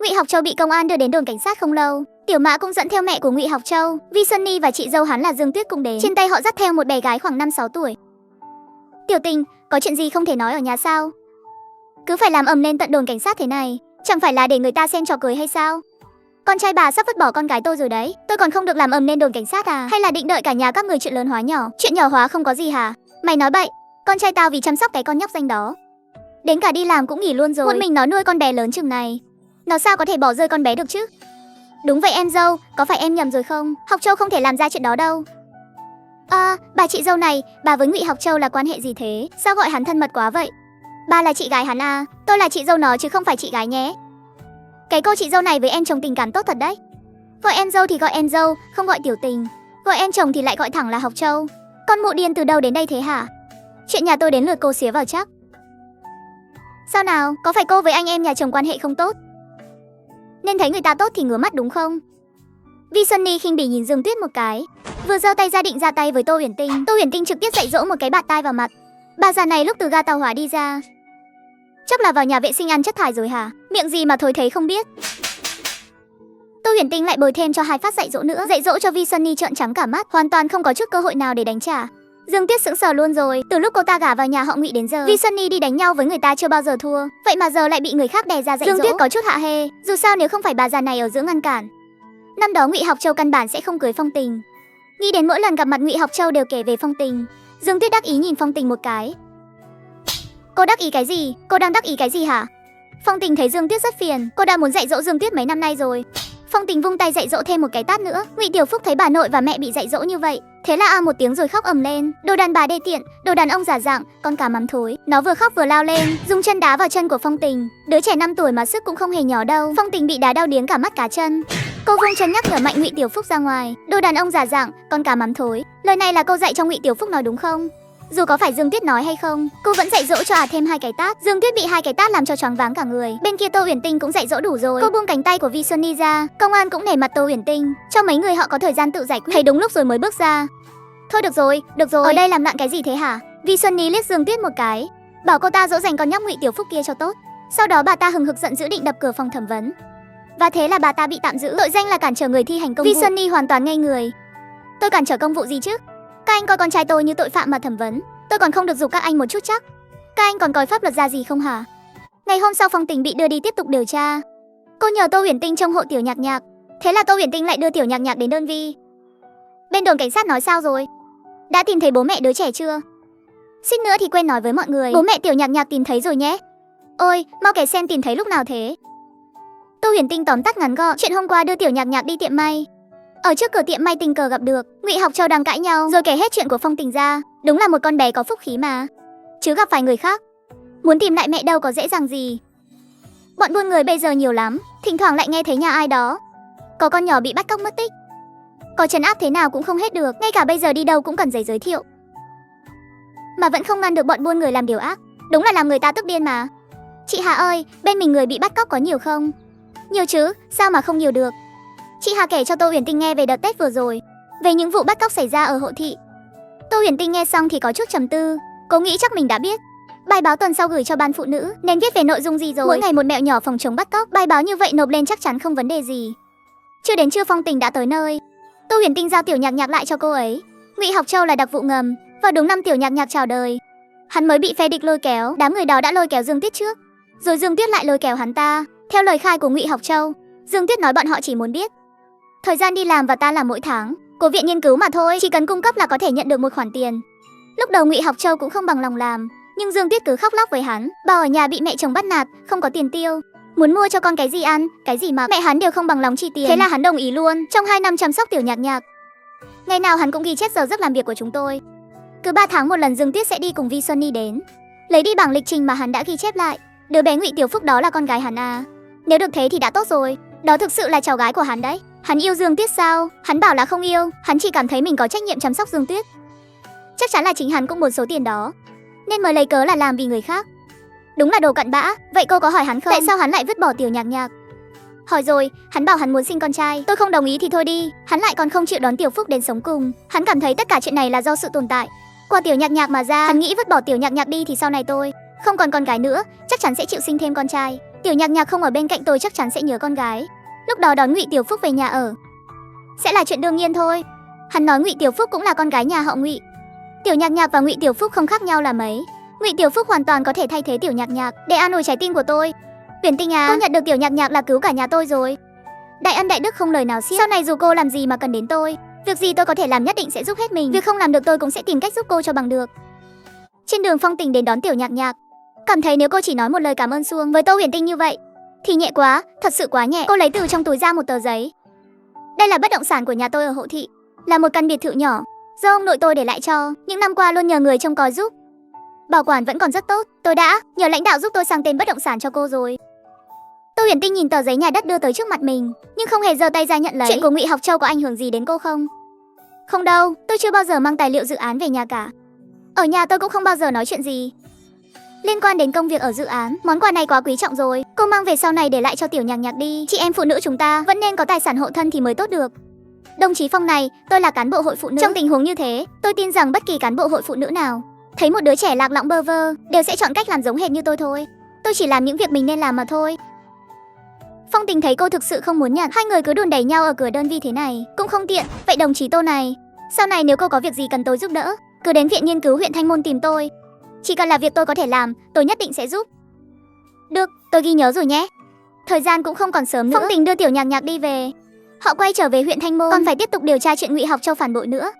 Ngụy Học Châu bị công an đưa đến đồn cảnh sát không lâu, Tiểu Mã cũng dẫn theo mẹ của Ngụy Học Châu, Vi Sunny và chị dâu hắn là Dương Tuyết cùng đến. Trên tay họ dắt theo một bé gái khoảng 5-6 tuổi. Tiểu Tình, có chuyện gì không thể nói ở nhà sao? Cứ phải làm ầm lên tận đồn cảnh sát thế này, chẳng phải là để người ta xem trò cười hay sao? Con trai bà sắp vứt bỏ con gái tôi rồi đấy, tôi còn không được làm ầm lên đồn cảnh sát à? Hay là định đợi cả nhà các người chuyện lớn hóa nhỏ, chuyện nhỏ hóa không có gì hả? Mày nói bậy, con trai tao vì chăm sóc cái con nhóc danh đó, đến cả đi làm cũng nghỉ luôn rồi. Một mình nó nuôi con bé lớn chừng này, nó sao có thể bỏ rơi con bé được chứ? Đúng vậy em dâu, có phải em nhầm rồi không? Học Châu không thể làm ra chuyện đó đâu. Bà chị dâu này, bà với Ngụy Học Châu là quan hệ gì thế? Sao gọi hắn thân mật quá vậy? Bà là chị gái hắn à? Tôi là chị dâu nó chứ không phải chị gái nhé. Cái cô chị dâu này với em chồng tình cảm tốt thật đấy. Gọi em dâu thì gọi em dâu, không gọi Tiểu Tình. Gọi em chồng thì lại gọi thẳng là Học Châu. Con mụ điên từ đâu đến đây thế hả? Chuyện nhà tôi đến lượt cô xía vào chắc. Sao nào, có phải cô với anh em nhà chồng quan hệ không tốt, nên thấy người ta tốt thì ngứa mắt đúng không? Vi Sunny khinh bỉ nhìn Dương Tuyết một cái, vừa giơ tay ra định ra tay với Tô Uyển Tinh. Tô Uyển Tinh trực tiếp dạy dỗ một cái bạt tai vào mặt. Bà già này lúc từ ga tàu hỏa đi ra, chắc là vào nhà vệ sinh ăn chất thải rồi hả? Miệng gì mà thối thấy không biết. Tô Uyển Tinh lại bồi thêm cho 2 phát dạy dỗ nữa, dạy dỗ cho Vi Sunny trợn trắng cả mắt, hoàn toàn không có chút cơ hội nào để đánh trả. Dương Tuyết sững sờ luôn rồi, từ lúc cô ta gả vào nhà họ Ngụy đến giờ, Vi Sunny đi đánh nhau với người ta chưa bao giờ thua, vậy mà giờ lại bị người khác đè ra dạy dỗ. Dương Tuyết có chút hạ hê, dù sao nếu không phải bà già này ở giữa ngăn cản, năm đó Ngụy Học Châu căn bản sẽ không cưới Phong Tình. Nghĩ đến mỗi lần gặp mặt Ngụy Học Châu đều kể về Phong Tình, Dương Tuyết đắc ý nhìn Phong Tình một cái. Cô đắc ý cái gì? Cô đang đắc ý cái gì hả? Phong Tình thấy Dương Tuyết rất phiền, cô đã muốn dạy dỗ Dương Tuyết mấy năm nay rồi. Phong Tình vung tay dạy dỗ thêm một cái tát nữa. Ngụy Tiểu Phúc thấy bà nội và mẹ bị dạy dỗ như vậy, thế là một tiếng rồi khóc ầm lên. Đồ đàn bà đê tiện, đồ đàn ông giả dạng, con cá mắm thối. Nó vừa khóc vừa lao lên, dùng chân đá vào chân của Phong Tình. Đứa trẻ 5 tuổi mà sức cũng không hề nhỏ đâu. Phong Tình bị đá đau điếng cả mắt cá chân. Cô vung chân nhắc nhở mạnh Ngụy Tiểu Phúc ra ngoài. Đồ đàn ông giả dạng, con cá mắm thối. Lời này là cô dạy cho Ngụy Tiểu Phúc nói đúng không? Dù có phải Dương Tuyết nói hay không, cô vẫn dạy dỗ cho thêm 2 cái tát. Dương Tuyết bị 2 cái tát làm cho choáng váng cả người. Bên kia Tô Uyển Tinh cũng dạy dỗ đủ rồi. Cô buông cánh tay của Vi Sunny ra. Công an cũng nể mặt Tô Uyển Tinh, cho mấy người họ có thời gian tự giải quyết. Thấy đúng lúc rồi mới bước ra. Thôi được rồi, ở đây làm loạn cái gì thế hả? Vi Sunny liếc Dương Tuyết một cái, bảo cô ta dỗ dành con nhóc Ngụy Tiểu Phúc kia cho tốt. Sau đó bà ta hừng hực giận dữ định đập cửa phòng thẩm vấn. Và thế là bà ta bị tạm giữ, tội danh là cản trở người thi hành công vụ. Vi Sunny hoàn toàn ngây người. Tôi cản trở công vụ gì chứ? Các anh coi con trai tôi như tội phạm mà thẩm vấn, tôi còn không được giục các anh một chút chắc. Các anh còn coi pháp luật ra gì không hả? Ngày hôm sau Phong Tình bị đưa đi tiếp tục điều tra. Cô nhờ Tô Uyển Tinh trông hộ Tiểu Nhạc Nhạc, thế là Tô Uyển Tinh lại đưa Tiểu Nhạc Nhạc đến đơn vị. Bên đồn cảnh sát nói sao rồi? Đã tìm thấy bố mẹ đứa trẻ chưa? Suýt nữa thì quên nói với mọi người, bố mẹ Tiểu Nhạc Nhạc tìm thấy rồi nhé. Ôi, mau kể xem tìm thấy lúc nào thế? Tô Uyển Tinh tóm tắt ngắn gọn, chuyện hôm qua đưa Tiểu Nhạc Nhạc đi tiệm may. Ở trước cửa tiệm may tình cờ gặp được Ngụy Học Châu đang cãi nhau, rồi kể hết chuyện của Phong Tình ra. Đúng là một con bé có phúc khí mà, chứ gặp phải người khác muốn tìm lại mẹ đâu có dễ dàng gì. Bọn buôn người bây giờ nhiều lắm, thỉnh thoảng lại nghe thấy nhà ai đó có con nhỏ bị bắt cóc mất tích, có trấn áp thế nào cũng không hết được. Ngay cả bây giờ đi đâu cũng cần giấy giới thiệu, mà vẫn không ngăn được bọn buôn người làm điều ác. Đúng là làm người ta tức điên mà. Chị Hà ơi, bên mình người bị bắt cóc có nhiều không? Nhiều chứ, sao mà không nhiều được. Chị Hà kể cho Tô Uyển Tinh nghe về đợt Tết vừa rồi, về những vụ bắt cóc xảy ra ở Hộ Thị. Tô Uyển Tinh nghe xong thì có chút trầm tư. Cô nghĩ chắc mình đã biết bài báo tuần sau gửi cho ban phụ nữ nên viết về nội dung gì rồi. Mỗi ngày một mẹo nhỏ phòng chống bắt cóc, bài báo như vậy nộp lên chắc chắn không vấn đề gì. Chưa đến trưa Phong Tình đã tới nơi. Tô Uyển Tinh giao Tiểu Nhạc Nhạc lại cho cô ấy. Ngụy Học Châu là đặc vụ ngầm, vào đúng năm Tiểu Nhạc Nhạc chào đời, hắn mới bị phe địch lôi kéo. Đám người đó đã lôi kéo Dương Tuyết trước, rồi Dương Tuyết lại lôi kéo hắn ta. Theo lời khai của Ngụy Học Châu, Dương Tuyết nói bọn họ chỉ muốn biết thời gian đi làm và ta làm mỗi tháng của viện nghiên cứu mà thôi, chỉ cần cung cấp là có thể nhận được một khoản tiền. Lúc đầu Ngụy Học Châu cũng không bằng lòng làm, nhưng Dương Tuyết cứ khóc lóc với hắn, bảo ở nhà bị mẹ chồng bắt nạt, không có tiền tiêu, muốn mua cho con cái gì ăn, cái gì mặc, mẹ hắn đều không bằng lòng chi tiền. Thế là hắn đồng ý luôn. Trong 2 năm chăm sóc Tiểu Nhạc Nhạc, ngày nào hắn cũng ghi chép giờ giấc làm việc của chúng tôi. Cứ 3 tháng một lần Dương Tuyết sẽ đi cùng Vi Sunny đến, lấy đi bảng lịch trình mà hắn đã ghi chép lại. Đứa bé Ngụy Tiểu Phúc đó là con gái hắn à? Nếu được thế thì đã tốt rồi. Đó thực sự là cháu gái của hắn đấy. Hắn yêu Dương Tuyết sao? Hắn bảo là không yêu, hắn chỉ cảm thấy mình có trách nhiệm chăm sóc Dương Tuyết. Chắc chắn là chính hắn cũng muốn số tiền đó, nên mới lấy cớ là làm vì người khác. Đúng là đồ cặn bã. Vậy cô có hỏi hắn không? Tại sao hắn lại vứt bỏ Tiểu Nhạc Nhạc? Hỏi rồi, hắn bảo hắn muốn sinh con trai. Tôi không đồng ý thì thôi đi. Hắn lại còn không chịu đón Tiểu Phúc đến sống cùng. Hắn cảm thấy tất cả chuyện này là do sự tồn tại của Tiểu Nhạc Nhạc mà ra. Hắn nghĩ vứt bỏ Tiểu Nhạc Nhạc đi thì sau này tôi không còn con gái nữa, chắc chắn sẽ chịu sinh thêm con trai. Tiểu Nhạc Nhạc không ở bên cạnh tôi chắc chắn sẽ nhớ con gái. Lúc đó đón Ngụy Tiểu Phúc về nhà ở sẽ là chuyện đương nhiên thôi. Hắn nói Ngụy Tiểu Phúc cũng là con gái nhà họ Ngụy. Tiểu Nhạc Nhạc và Ngụy Tiểu Phúc không khác nhau là mấy. Ngụy Tiểu Phúc hoàn toàn có thể thay thế Tiểu Nhạc Nhạc để an ủi trái tim của tôi. Uyển Tinh à, cô nhận được Tiểu Nhạc Nhạc là cứu cả nhà tôi rồi. Đại ân đại đức không lời nào xiết. Sau này dù cô làm gì mà cần đến tôi, việc gì tôi có thể làm nhất định sẽ giúp hết mình. Việc không làm được tôi cũng sẽ tìm cách giúp cô cho bằng được. Trên đường Phong Tình đến đón Tiểu Nhạc Nhạc, cảm thấy nếu cô chỉ nói một lời cảm ơn suông với Tô Uyển Tinh như vậy thì nhẹ quá, thật sự quá nhẹ. Cô lấy từ trong túi ra một tờ giấy. Đây là bất động sản của nhà tôi ở Hộ Thị, là một căn biệt thự nhỏ do ông nội tôi để lại cho. Những năm qua luôn nhờ người trông coi giúp, bảo quản vẫn còn rất tốt. Tôi đã nhờ lãnh đạo giúp tôi sang tên bất động sản cho cô rồi. Tô Uyển Tinh nhìn tờ giấy nhà đất đưa tới trước mặt mình, nhưng không hề giơ tay ra nhận lấy. Chuyện của Ngụy Học Châu có ảnh hưởng gì đến cô không? Không đâu, tôi chưa bao giờ mang tài liệu dự án về nhà cả. Ở nhà tôi cũng không bao giờ nói chuyện gì liên quan đến công việc ở dự án. Món quà này quá quý trọng rồi, cô mang về sau này để lại cho Tiểu Nhạc Nhạc đi. Chị em phụ nữ chúng ta vẫn nên có tài sản hộ thân thì mới tốt được. Đồng chí Phong này, tôi là cán bộ hội phụ nữ. Trong tình huống như thế, tôi tin rằng bất kỳ cán bộ hội phụ nữ nào thấy một đứa trẻ lạc lõng bơ vơ đều sẽ chọn cách làm giống hệt như tôi thôi. Tôi chỉ làm những việc mình nên làm mà thôi. Phong Tình thấy cô thực sự không muốn nhận, hai người cứ đùn đẩy nhau ở cửa đơn vị thế này cũng không tiện. Vậy đồng chí Tô này, sau này nếu cô có việc gì cần tôi giúp đỡ, cứ đến Viện Nghiên cứu huyện Thanh Môn tìm tôi. Chỉ cần là việc tôi có thể làm, tôi nhất định sẽ giúp. Được, tôi ghi nhớ rồi nhé. Thời gian cũng không còn sớm nữa. Phong Tình đưa Tiểu Nhạc Nhạc đi về. Họ quay trở về huyện Thanh Môn, còn phải tiếp tục điều tra chuyện Ngụy Học Châu phản bội nữa.